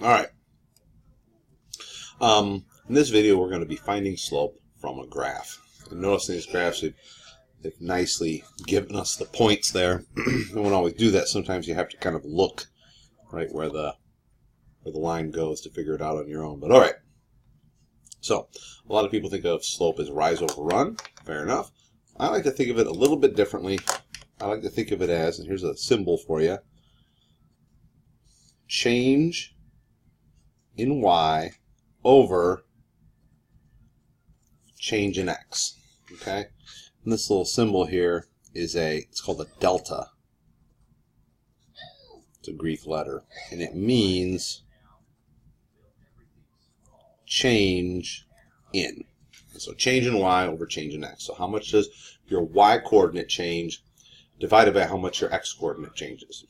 All right. In this video, we're going to be finding slope from a graph. And notice in these graphs, they've nicely given us the points there. We won't always do that. Sometimes you have to kind of look right where the line goes to figure it out on your own. But all right. So a lot of people think of slope as rise over run. Fair enough. I like to think of it a little bit differently. I like to think of it as, and here's a symbol for you, change in y over change in x. Okay? And this little symbol here is it's called a delta. It's a Greek letter. And it means change in. So change in y over change in x. So how much does your y coordinate change divided by how much your x coordinate changes?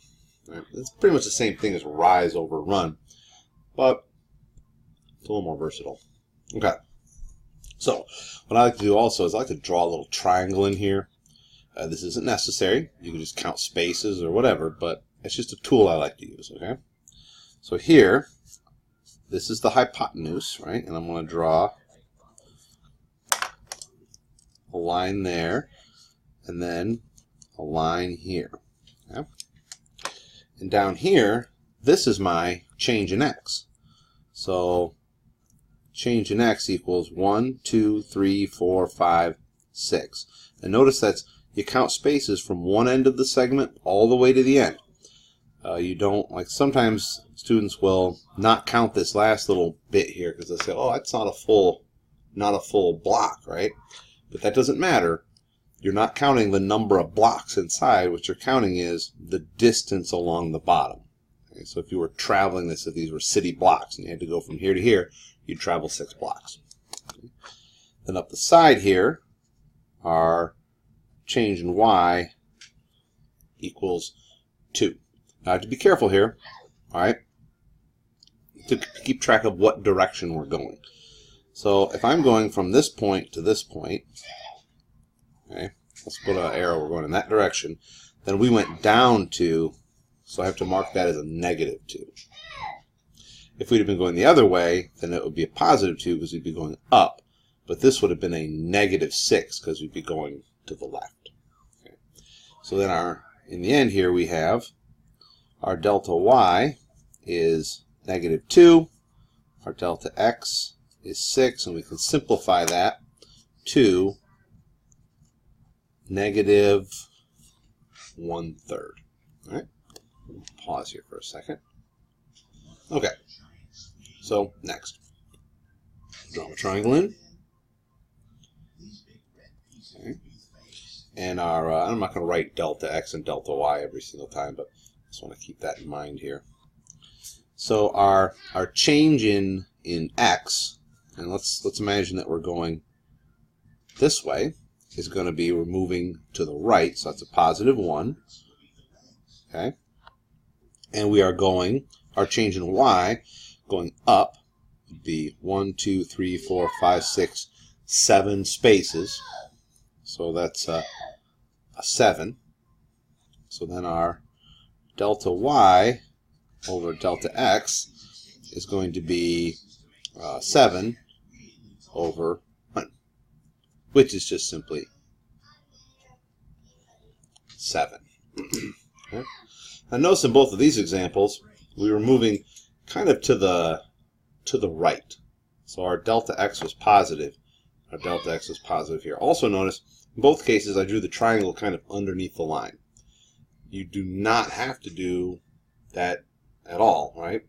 Right? It's pretty much the same thing as rise over run, but it's a little more versatile. Okay. So what I like to do also is I like to draw a little triangle in here. This isn't necessary. You can just count spaces or whatever, but it's just a tool I like to use. Okay. So here, this is the hypotenuse, right? And I'm going to draw a line there, and then a line here. Okay? And down here, this is my change in x. So change in x equals 1, 2, 3, 4, 5, 6. And notice that you count spaces from one end of the segment all the way to the end. You don't, like sometimes students will not count this last little bit here because they say, oh, that's not a full block, right? But that doesn't matter. You're not counting the number of blocks inside. What you're counting is the distance along the bottom. Okay, so if you were traveling this, if these were city blocks and you had to go from here to here, you'd travel 6 blocks. Okay. Then up the side here, our change in y equals 2. Now I have to be careful here, all right, to keep track of what direction we're going. So if I'm going from this point to this point, okay, let's put an arrow, we're going in that direction, then we went down 2, so I have to mark that as a negative 2. If we'd have been going the other way, then it would be a positive 2 because we'd be going up, but this would have been a negative 6 because we'd be going to the left. Okay. So then in the end here we have our delta y is negative 2, our delta x is 6, and we can simplify that to negative 1/3. All right, pause here for a second. Okay, so next, draw a triangle in. Okay. And I'm not going to write delta x and delta y every single time, but I just want to keep that in mind here. So our change in x, and let's imagine that we're going this way, is going to be we're moving to the right, so that's a positive 1. Okay, and we are going, our change in y going up would be 1, 2, 3, 4, 5, 6, 7 spaces. So that's a 7. So then our delta y over delta x is going to be 7 over 1, which is just simply 7. Okay. Now notice in both of these examples, we were moving kind of to the right. So our delta x was positive. Our delta x was positive here. Also notice, in both cases, I drew the triangle kind of underneath the line. You do not have to do that at all, right?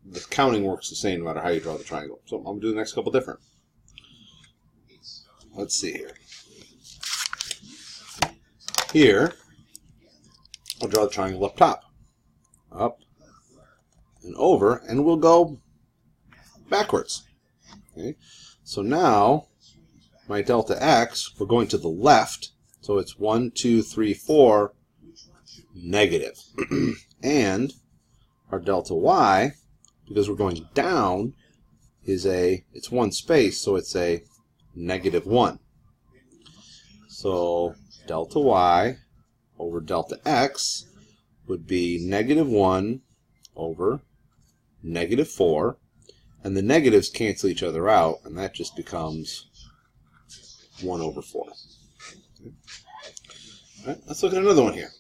The counting works the same no matter how you draw the triangle. So I'm going to do the next couple different. Let's see here. Here, I'll draw the triangle up top. Up and over, and we'll go backwards. Okay? So now, my delta x, we're going to the left, so it's 1, 2, 3, 4, negative. And our delta y, because we're going down, it's one space, so it's a negative 1. So delta y over delta x would be negative 1 over -4, and the negatives cancel each other out, and that just becomes 1/4. Okay. All right, let's look at another one here.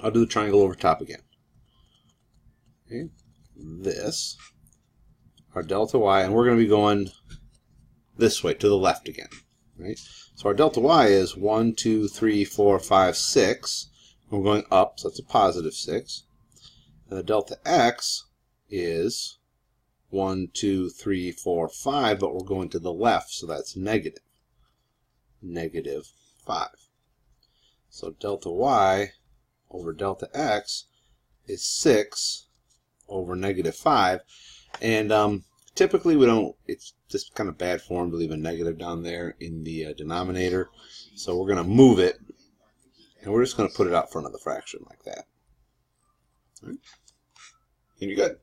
I'll do the triangle over top again. Okay. This, our delta y, and we're going to be going this way, to the left again. Right? So our delta y is 1, 2, 3, 4, 5, 6. And we're going up, so that's a +6. And the delta x is 1, 2, 3, 4, 5, but we're going to the left, so that's -5. So delta y over delta x is 6 over -5. And typically we don't, it's just kind of bad form to leave a negative down there in the denominator. So we're going to move it, and we're just going to put it out front of the fraction like that. All right. And you're good.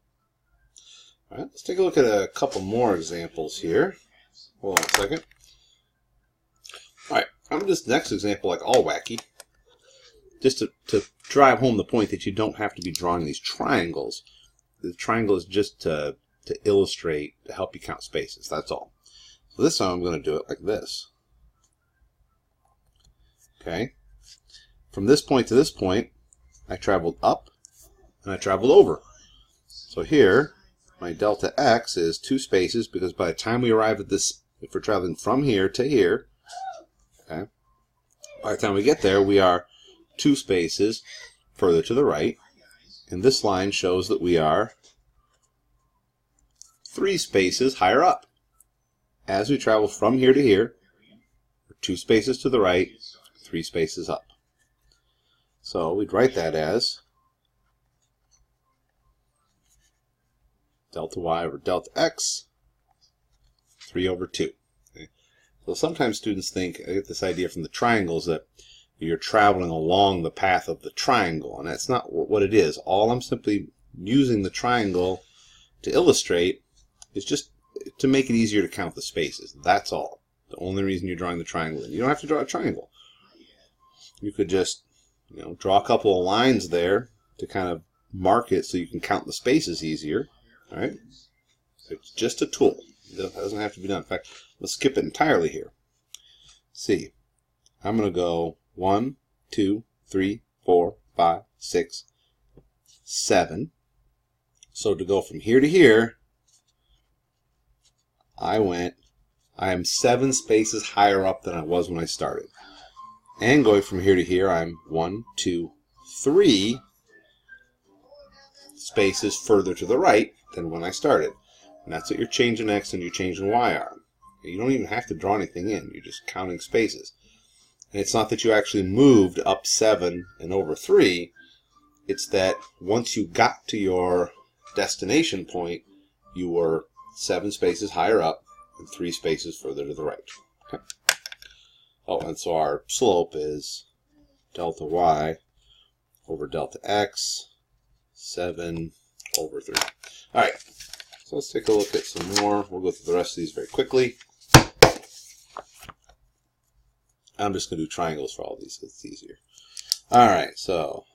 All right, let's take a look at a couple more examples here. Hold on a second. All right, I'm this next example like all wacky, just to drive home the point that you don't have to be drawing these triangles. The triangle is just to illustrate, to help you count spaces. That's all. So this time I'm going to do it like this. Okay. From this point to this point, I traveled up and I traveled over. So here, my delta x is 2 spaces, because by the time we arrive at this, if we're traveling from here to here, okay, by the time we get there, we are 2 spaces further to the right. And this line shows that we are 3 spaces higher up. As we travel from here to here, we're 2 spaces to the right, 3 spaces up. So we'd write that as delta y over delta x, 3/2. Okay. So sometimes students think, I get this idea from the triangles, that you're traveling along the path of the triangle, and that's not what it is. All I'm simply using the triangle to illustrate is just to make it easier to count the spaces. That's all. The only reason you're drawing the triangle. You don't have to draw a triangle. You could just, draw a couple of lines there to kind of mark it so you can count the spaces easier. All right? So it's just a tool. It doesn't have to be done. In fact, let's skip it entirely here. See, I'm going to go 1, 2, 3, 4, 5, 6, 7. So to go from here to here, I am 7 spaces higher up than I was when I started. And going from here to here, I'm 1, 2, 3 spaces further to the right than when I started. And that's what your change in x and your change in y are. You don't even have to draw anything in. You're just counting spaces. And it's not that you actually moved up 7 and over 3. It's that once you got to your destination point, you were 7 spaces higher up and 3 spaces further to the right. Okay. Oh, and so our slope is delta y over delta x, 7/3. All right, so let's take a look at some more. We'll go through the rest of these very quickly. I'm just going to do triangles for all of these, it's easier. All right, so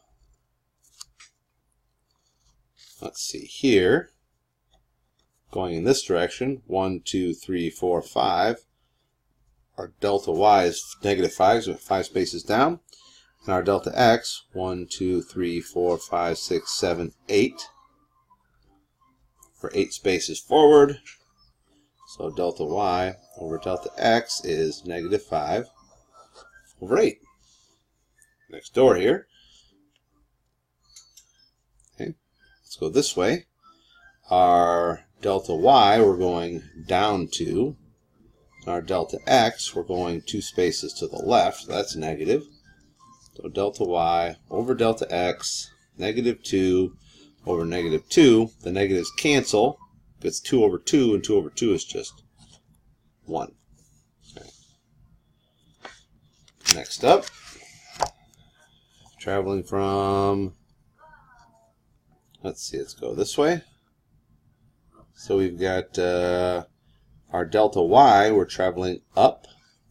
let's see here. Going in this direction, 1, 2, 3, 4, 5. Our delta y is -5, so 5 spaces down. And our delta x, 1, 2, 3, 4, 5, 6, 7, 8. We're 8 spaces forward. So delta y over delta x is -5/8. Next door here. Okay, let's go this way. Our delta y, we're going down 2. Our delta x, we're going 2 spaces to the left. That's negative. So delta y over delta x, -2 over -2. The negatives cancel. It's 2/2, and 2/2 is just 1. Okay. Next up, traveling from, let's go this way. So we've got our delta y, we're traveling up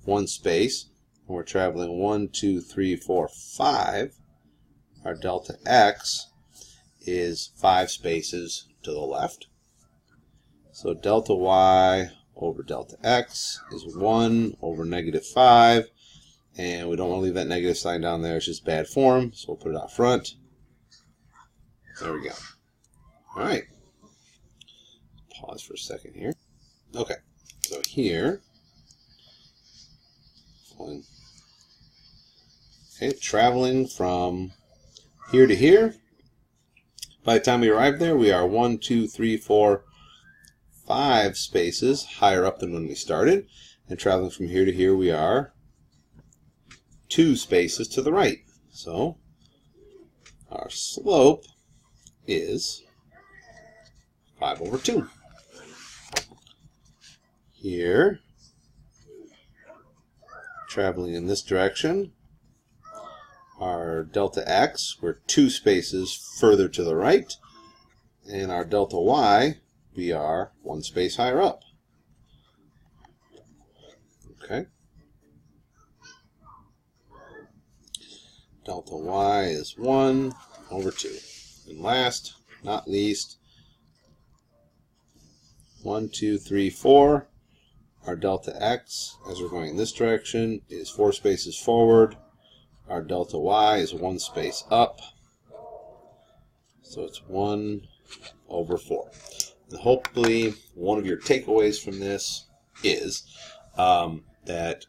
1 space, and we're traveling 1, 2, 3, 4, 5. Our delta x is 5 spaces to the left. So delta y over delta x is 1 over negative 5. And we don't want to leave that negative sign down there. It's just bad form. So we'll put it out front. There we go. All right. Pause for a second here. Okay. So here. Okay, traveling from here to here. By the time we arrive there, we are 1, 2, 3, 4, 5 spaces higher up than when we started. And traveling from here to here, we are 2 spaces to the right. So our slope is 5 over 2. Here, traveling in this direction, our delta x, we're 2 spaces further to the right, and our delta y, we are 1 space higher up. Okay. Delta y is 1 over 2. And last, not least, 1, 2, 3, 4. Our delta x, as we're going in this direction, is 4 spaces forward. Our delta y is 1 space up. So it's 1 over 4. And hopefully, one of your takeaways from this is that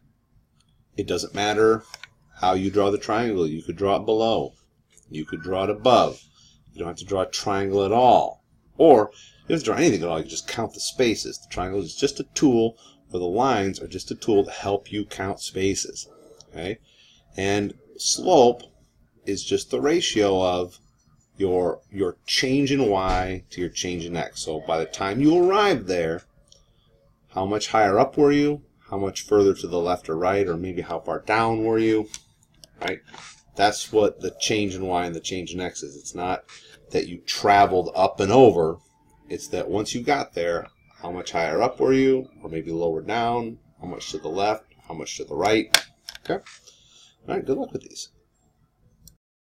it doesn't matter how you draw the triangle. You could draw it below. You could draw it above. You don't have to draw a triangle at all. Or you don't have to draw anything at all. You can just count the spaces. The triangle is just a tool, or the lines are just a tool to help you count spaces. Okay? And slope is just the ratio of your change in y to your change in x. So by the time you arrived there, how much higher up were you? How much further to the left or right? Or maybe how far down were you? Right? That's what the change in y and the change in x is. It's not that you traveled up and over. It's that once you got there, how much higher up were you? Or maybe lower down? How much to the left? How much to the right? Okay? All right, good luck with these.